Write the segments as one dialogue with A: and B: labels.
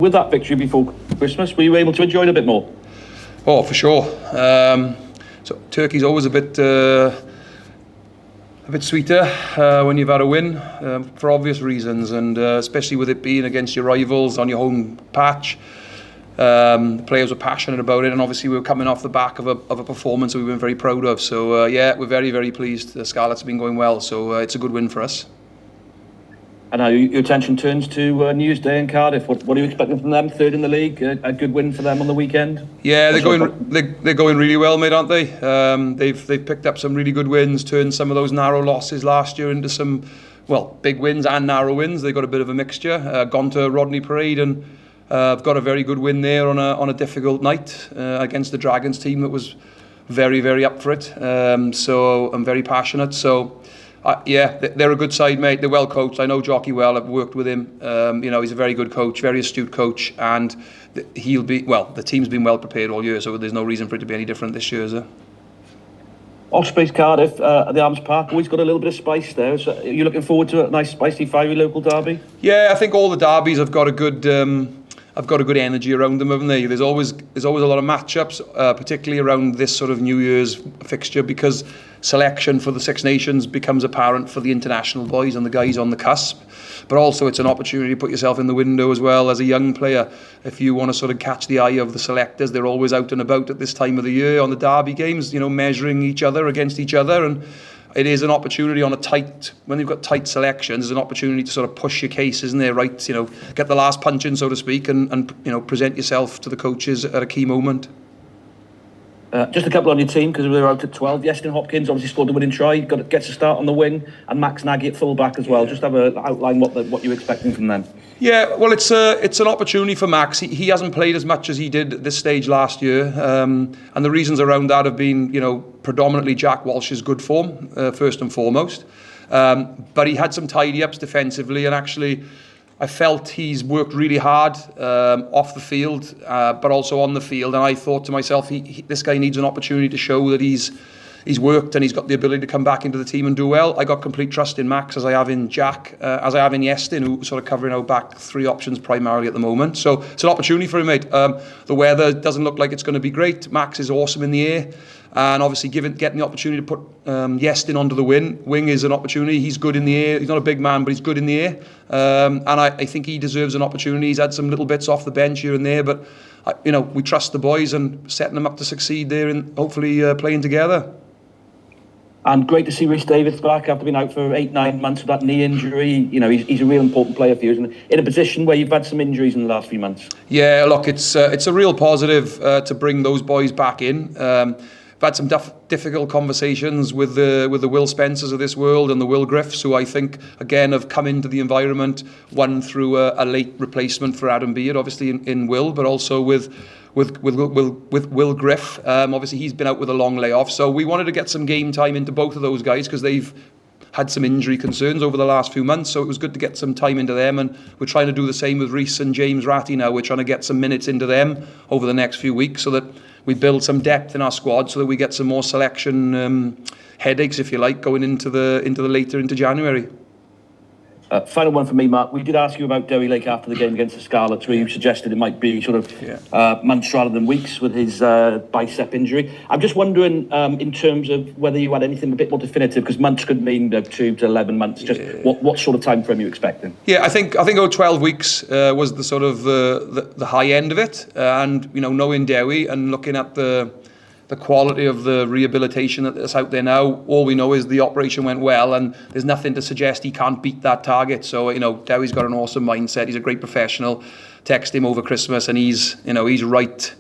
A: With that victory before Christmas, were you able to enjoy it a bit more?
B: Oh, for sure. So Turkey's always a bit sweeter when you've had a win, for obvious reasons, and especially with it being against your rivals on your home patch. The players were passionate about it, and obviously we were coming off the back of a performance that we've been very proud of. So yeah, we're very, very pleased. The Scarlets have been going well, so it's a good win for us.
A: And now your attention turns to New Year's Day in Cardiff. What are you expecting from them? Third in the league, a good win for them on the weekend.
B: Yeah, they're going really well, mate, aren't they? They've picked up some really good wins, turned some of those narrow losses last year into some, well, big wins and narrow wins. They've got a bit of a mixture. Gone to Rodney Parade and I've got a very good win there on a difficult night against the Dragons team that was very, very up for it. So I'm very passionate. So. Yeah, they're a good side, mate. They're well coached. I know Jockey well. I've worked with him. He's a very good coach, very astute coach, and the team's been well prepared all year, so there's no reason for it to be any different this year, is there?
A: Ospreys Cardiff at the Arms Park, always got a little bit of spice there. So are you looking forward to a nice, spicy, fiery local derby? Yeah,
B: I think all the derbies have got a good. I've got a good energy around them, haven't they? There's always a lot of matchups, particularly around this sort of New Year's fixture, because selection for the Six Nations becomes apparent for the international boys and the guys on the cusp. But also it's an opportunity to put yourself in the window as well as a young player. If you want to sort of catch the eye of the selectors, they're always out and about at this time of the year on the derby games, measuring each other against each other. And it is an opportunity when you've got tight selections, there's an opportunity to sort of push your case, isn't there? Right, get the last punch in, so to speak, and present yourself to the coaches at a key moment.
A: Just a couple on your team, because we were out at 12. Yestin Hopkins obviously scored the winning try, gets a start on the wing, and Max Nagy at full back as well. Just have an outline what you're expecting from them. Yeah,
B: well, it's an opportunity for Max. He hasn't played as much as he did at this stage last year, and the reasons around that have been, predominantly Jack Walsh's good form, first and foremost. But he had some tidy-ups defensively, and actually I felt he's worked really hard off the field, but also on the field. And I thought to myself, this guy needs an opportunity to show that he's worked and he's got the ability to come back into the team and do well. I got complete trust in Max, as I have in Jack, as I have in Yestin, who sort of covering our back three options primarily at the moment. So it's an opportunity for him, mate. The weather doesn't look like it's going to be great. Max is awesome in the air. And obviously getting the opportunity to put Yestin onto the wing is an opportunity. He's good in the air. He's not a big man, but he's good in the air. And I think he deserves an opportunity. He's had some little bits off the bench here and there, but we trust the boys and setting them up to succeed there and hopefully playing together.
A: And great to see Rhys Davids back after being out for 8-9 months with that knee injury. He's a real important player for you, isn't he? In a position where you've had some injuries in the last few months. Yeah, look, it's a real positive to bring those boys back in. I've had some difficult conversations with the Will Spencers of this world and the Will Griffs, who I think again have come into the environment, one through a late replacement for Adam Beard, obviously in Will, but also with Will Griff. Obviously he's been out with a long layoff, so we wanted to get some game time into both of those guys because they've had some injury concerns over the last few months, so it was good to get some time into them, and we're trying to do the same with Rhys and James Ratty now. We're trying to get some minutes into them over the next few weeks so that we build some depth in our squad so that we get some more selection headaches, if you like, going into January. Final one for me, Mark. We did ask you about Derry Lake after the game against the Scarlets, where you suggested it might be sort of months rather than weeks with his bicep injury. I'm just wondering, in terms of whether you had anything a bit more definitive, because months could mean 2 to 11 months. Just what sort of time frame are you expecting? Yeah, I think 12 weeks was the sort of the high end of it, and knowing Derry and looking at the quality of the rehabilitation that's out there now, all we know is the operation went well and there's nothing to suggest he can't beat that target. So, Derry's got an awesome mindset. He's a great professional. Text him over Christmas and he's right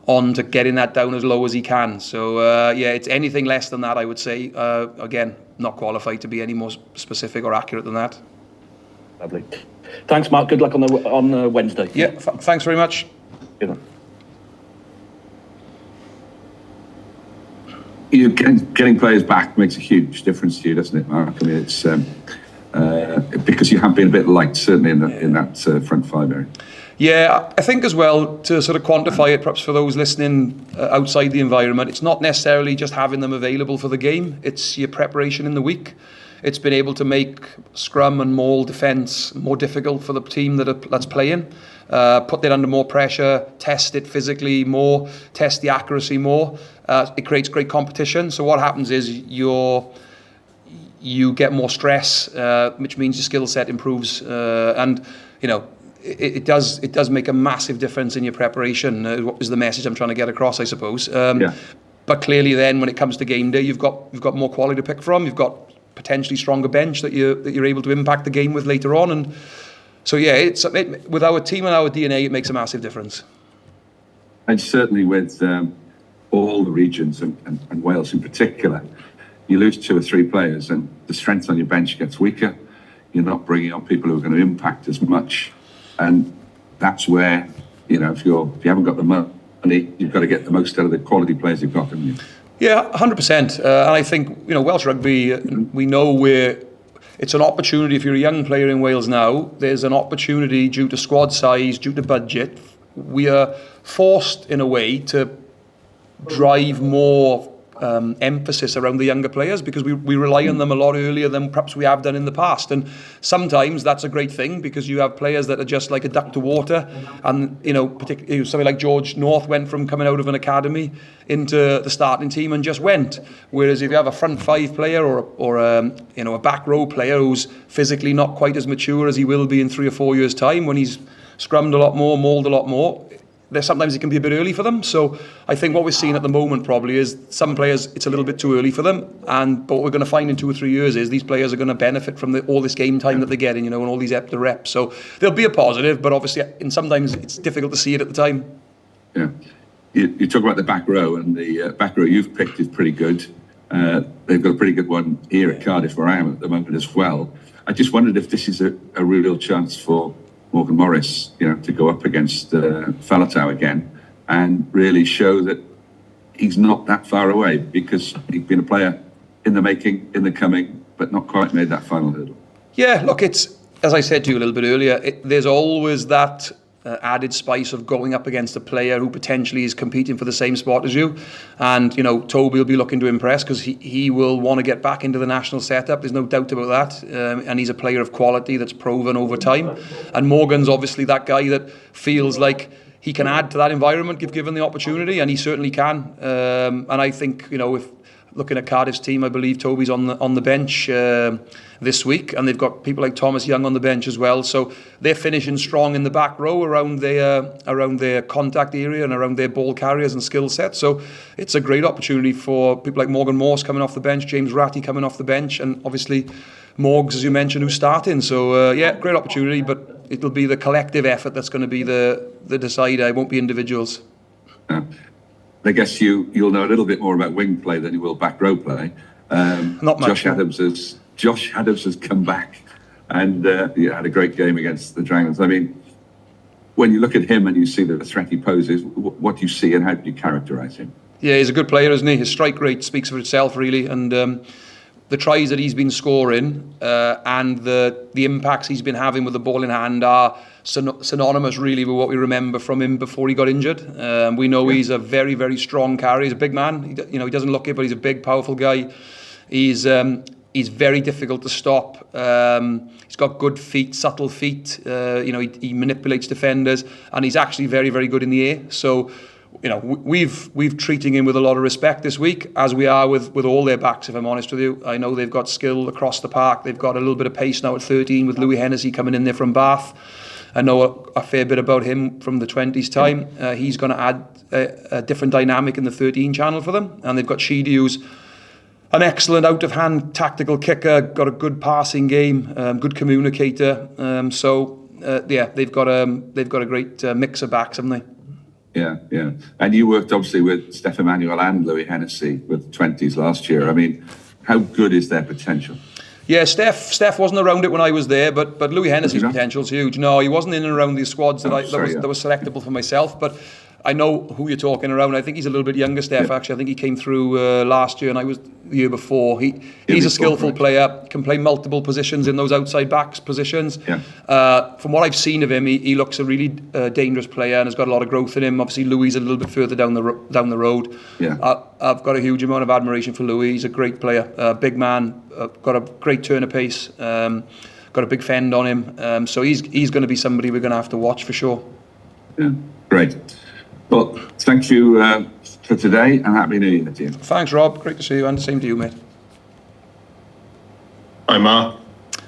A: on to getting that down as low as he can. So, it's anything less than that, I would say. Again, not qualified to be any more specific or accurate than that. Lovely. Thanks, Mark. Good luck on Wednesday.
B: Yeah, thanks very much.
A: Good.
C: Getting players back makes a huge difference to you, doesn't it, Mark? I mean, it's because you have been a bit light, certainly in that front five area.
B: Yeah, I think as well, to sort of quantify it, perhaps for those listening outside the environment, it's not necessarily just having them available for the game, it's your preparation in the week. It's been able to make scrum and maul defence more difficult for the team that's playing. put it under more pressure, test it physically more, test the accuracy more. It creates great competition. So what happens is you get more stress, which means your skill set improves, and it does make a massive difference in your preparation. Is the message I'm trying to get across, I suppose. But clearly, then when it comes to game day, you've got more quality to pick from. You've got potentially stronger bench that you're able to impact the game with later on, and so with our team and our DNA, it makes a massive difference.
C: And certainly with all the regions and Wales in particular, you lose 2 or 3 players, and the strength on your bench gets weaker. You're not bringing on people who are going to impact as much, and that's where if you haven't got the money, you've got to get the most out of the quality players you've got, haven't you?
B: Yeah, 100%. And I think Welsh rugby, we know where it's an opportunity. If you're a young player in Wales now, there's an opportunity due to squad size, due to budget. We are forced in a way to drive more emphasis around the younger players, because we rely on them a lot earlier than perhaps we have done in the past, and sometimes that's a great thing, because you have players that are just like a duck to water, and particularly somebody like George North went from coming out of an academy into the starting team and just went, whereas if you have a front 5 player or a back row player who's physically not quite as mature as he will be in 3 or 4 years' time, when he's scrummed a lot more, mauled a lot more, sometimes it can be a bit early for them. So I think what we're seeing at the moment probably is some players, it's a little bit too early for them. But what we're going to find in 2 or 3 years is these players are going to benefit from all this game time that they're getting, and all these the reps. So there'll be a positive, but obviously, and sometimes it's difficult to see it at the time.
C: Yeah. You talk about the back row, and the back row you've picked is pretty good. They've got a pretty good one here at Cardiff, where I am at the moment as well. I just wondered if this is a real chance for Morgan Morris, to go up against Faletau again and really show that he's not that far away, because he's been a player in the making, in the coming, but not quite made that final hurdle.
B: Yeah, look, it's, as I said to you a little bit earlier, there's always that added spice of going up against a player who potentially is competing for the same spot as you. And, Toby will be looking to impress, because he will want to get back into the national setup. There's no doubt about that. And he's a player of quality that's proven over time. And Morgan's obviously that guy that feels like he can add to that environment if given the opportunity, and he certainly can. And I think, if looking at Cardiff's team, I believe Toby's on the bench this week, and they've got people like Thomas Young on the bench as well. So they're finishing strong in the back row around their contact area and around their ball carriers and skill set. So it's a great opportunity for people like Morgan Morse coming off the bench, James Ratty coming off the bench, and obviously Morgs, as you mentioned, who's starting. So great opportunity, but it'll be the collective effort that's going to be the decider. It won't be individuals.
C: I guess you'll know a little bit more about wing play than you will back row play.
B: Not much.
C: Josh Adams has come back and had a great game against the Dragons. I mean, when you look at him and you see the threat he poses, what do you see and how do you characterise him? Yeah,
B: he's a good player, isn't he? His strike rate speaks for itself, really, and the tries that he's been scoring and the impacts he's been having with the ball in hand are synonymous, really, with what we remember from him before he got injured. We know he's a very, very strong carrier. He's a big man. He doesn't look it, but he's a big, powerful guy. He's very difficult to stop. He's got good feet, subtle feet. He manipulates defenders, and he's actually very, very good in the air. So, we've treating him with a lot of respect this week, as we are with all their backs, if I'm honest with you. I know they've got skill across the park. They've got a little bit of pace now at 13 with Louis Hennessy coming in there from Bath. I know a fair bit about him from the 20s time. He's going to add a different dynamic in the 13 channel for them. And they've got Sheedy, who's an excellent out-of-hand tactical kicker, got a good passing game, good communicator. They've got a great mix of backs, haven't they?
C: Yeah. And you worked obviously with Steph Emanuel and Louis Hennessy with the 20s last year. I mean, how good is their potential?
B: Yeah, Steph wasn't around it when I was there, but Louis Hennessy's potential is huge. No, he wasn't in and around the squads that was selectable for myself, but I know who you're talking around. I think he's a little bit younger, Steph, actually. I think he came through last year and I was the year before. He's a skillful player, can play multiple positions in those outside backs positions. Yeah. From what I've seen of him, he looks a really dangerous player and has got a lot of growth in him. Obviously, Louis is a little bit further down the road. Yeah. I've got a huge amount of admiration for Louis. He's a great player, big man, got a great turn of pace, got a big fend on him. So he's going to be somebody we're going to have to watch for sure.
C: Yeah, great. Well, thank you for today, and Happy New Year to you.
B: Thanks, Rob. Great to see you, and the same to you, mate.
D: Hi, Mark.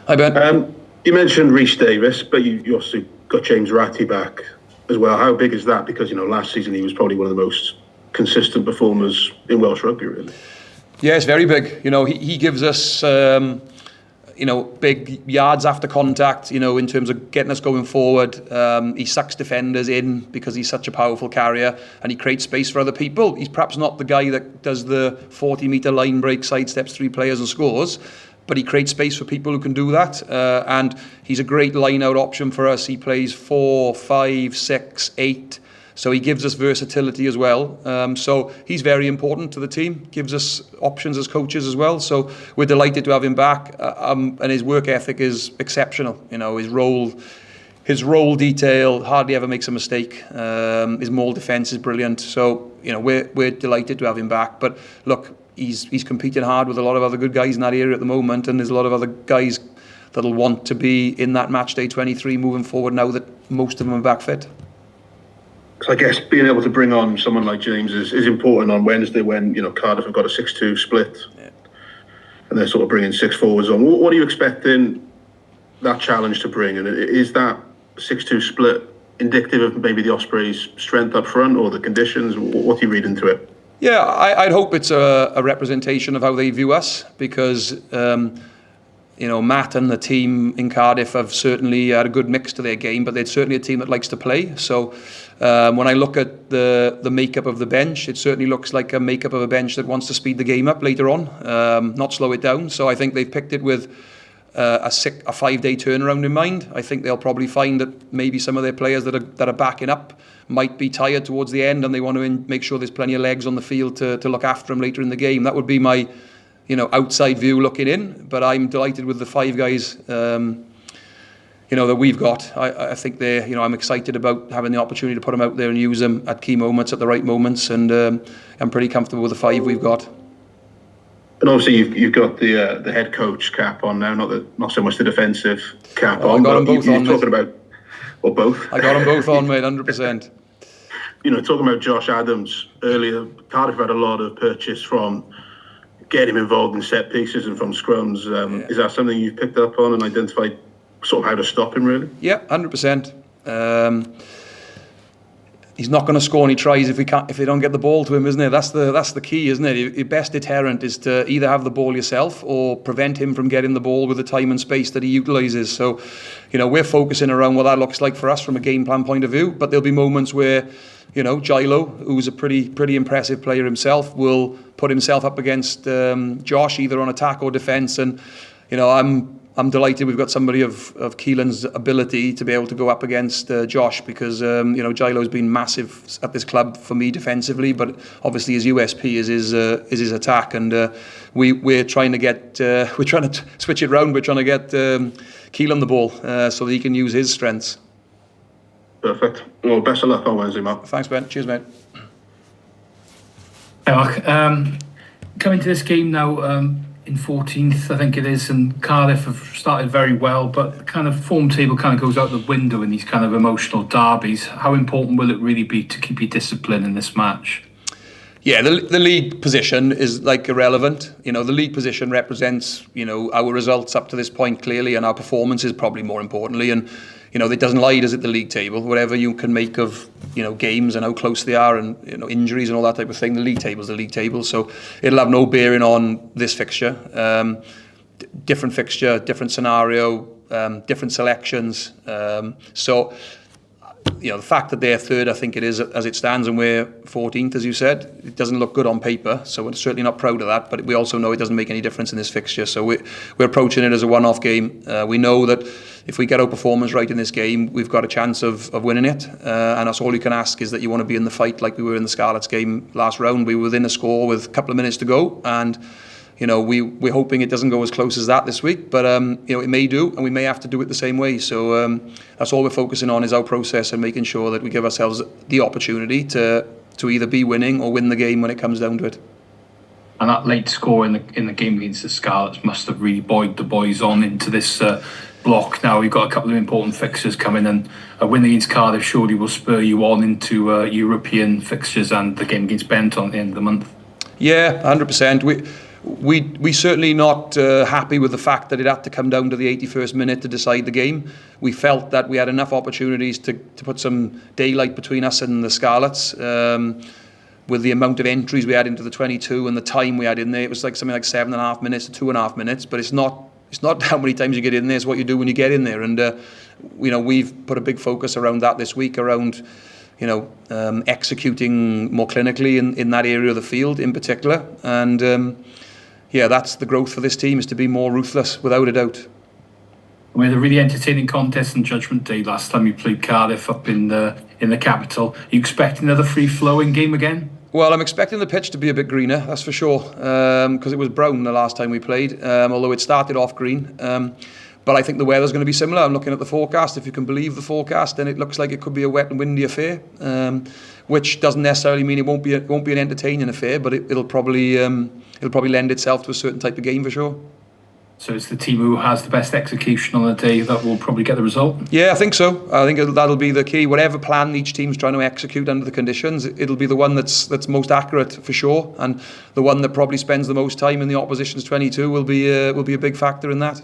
B: Hi, Ben.
D: You mentioned Rhys Davies, but you also got James Ratty back as well. How big is that? Because, last season he was probably one of the most consistent performers in Welsh rugby, really.
B: Yeah, it's very big. He gives us, big yards after contact, in terms of getting us going forward. He sucks defenders in because he's such a powerful carrier, and he creates space for other people. He's perhaps not the guy that does the 40-metre line break, sidesteps 3 players and scores, but he creates space for people who can do that. And he's a great line-out option for us. He plays 4, 5, 6, 8. So he gives us versatility as well. So he's very important to the team, gives us options as coaches as well. So we're delighted to have him back. And his work ethic is exceptional. His role detail, hardly ever makes a mistake. His maul defence is brilliant. So, we're delighted to have him back. But look, he's competing hard with a lot of other good guys in that area at the moment. And there's a lot of other guys that'll want to be in that match day 23 moving forward now that most of them are back fit.
D: So I guess being able to bring on someone like James is important on Wednesday when, Cardiff have got a 6-2 split. Yeah. And they're sort of bringing 6 forwards on. What are you expecting that challenge to bring? And is that 6-2 split indicative of maybe the Ospreys' strength up front or the conditions? What do you read into it?
B: Yeah, I'd hope it's a representation of how they view us, because Matt and the team in Cardiff have certainly had a good mix to their game, but they're certainly a team that likes to play. So when I look at the makeup of the bench, it certainly looks like a makeup of a bench that wants to speed the game up later on, not slow it down. So I think they've picked it with a 5-day turnaround in mind. I think they'll probably find that maybe some of their players that are backing up might be tired towards the end, and they want to make sure there's plenty of legs on the field to look after them later in the game. That would be my outside view looking in, but I'm delighted with the 5 guys, that we've got. I think they're, I'm excited about having the opportunity to put them out there and use them at key moments, at the right moments, and I'm pretty comfortable with the 5 we've got.
D: And obviously you've got the head coach cap on now, not so much the defensive cap on.
B: I got them both on.
D: Talking about, or both.
B: I got them both on, mate, 100%.
D: Talking about Josh Adams earlier, Cardiff had a lot of purchase from getting him involved in set pieces and from scrums. Is that something you've picked up on and identified sort of how to stop him, really?
B: Yeah, 100%. He's not going to score any tries if they don't get the ball to him, isn't it? That's the key, isn't it? Your best deterrent is to either have the ball yourself or prevent him from getting the ball with the time and space that he utilises. So, we're focusing around what that looks like for us from a game plan point of view, but there'll be moments where Gilo, who's a pretty impressive player himself, will put himself up against Josh, either on attack or defence. And, I'm delighted we've got somebody of Keelan's ability to be able to go up against Josh, because, Gilo's been massive at this club for me defensively, but obviously his USP is his attack. And we're trying to switch it round. We're trying to get Keelan the ball so that he can use his strengths.
D: Perfect. Well, best of luck on Wednesday, Mark.
B: Thanks, Ben. Cheers, mate.
E: Hey, Mark. Coming to this game now in 14th, I think it is, and Cardiff have started very well, but the kind of form table kind of goes out the window in these kind of emotional derbies. How important will it really be to keep your discipline in this match?
B: Yeah, the league position is irrelevant. The league position represents, our results up to this point clearly, and our performance is probably more importantly. And, it doesn't lie, does it, the league table? Whatever you can make of, games and how close they are and, injuries and all that type of thing, the league table's the league table. So it'll have no bearing on this fixture. Different fixture, different scenario, different selections. So the fact that they're third, I think it is as it stands, and we're 14th, as you said, it doesn't look good on paper. So we're certainly not proud of that, but we also know it doesn't make any difference in this fixture. So we're approaching it as a one-off game. We know that if we get our performance right in this game, we've got a chance of winning it. And that's all you can ask, is that you want to be in the fight like we were in the Scarlets game last round. We were within a score with a couple of minutes to go, and we're hoping it doesn't go as close as that this week, but it may do, and we may have to do it the same way. So that's all we're focusing on, is our process and making sure that we give ourselves the opportunity to either be winning or win the game when it comes down to it.
E: And that late score in the game against the Scarlets must have really buoyed the boys on into this block now. You've got a couple of important fixtures coming, and a win against Cardiff surely will spur you on into European fixtures and the game against Benton at the end of the month.
B: Yeah, 100%. We certainly not happy with the fact that it had to come down to the 81st minute to decide the game. We felt that we had enough opportunities to put some daylight between us and the Scarlets. With the amount of entries we had into the 22 and the time we had in there, it was like something like 7.5 minutes to 2.5 minutes. But it's not how many times you get in there, it's what you do when you get in there. And we've put a big focus around that this week, around executing more clinically in that area of the field in particular. And that's the growth for this team, is to be more ruthless, without a doubt.
E: We had a really entertaining contest on Judgment Day last time we played Cardiff up in the capital. Are you expecting another free-flowing game again?
B: Well, I'm expecting the pitch to be a bit greener, that's for sure, because it was brown the last time we played, although it started off green. But I think the weather's going to be similar. I'm looking at the forecast. If you can believe the forecast, then it looks like it could be a wet and windy affair, which doesn't necessarily mean it won't be an entertaining affair, but it'll probably lend itself to a certain type of game for sure.
E: So it's the team who has the best execution on the day that will probably get the result? Yeah,
B: I think so. I think that'll be the key. Whatever plan each team's trying to execute under the conditions, it'll be the one that's most accurate for sure, and the one that probably spends the most time in the opposition's 22 will be a big factor in that.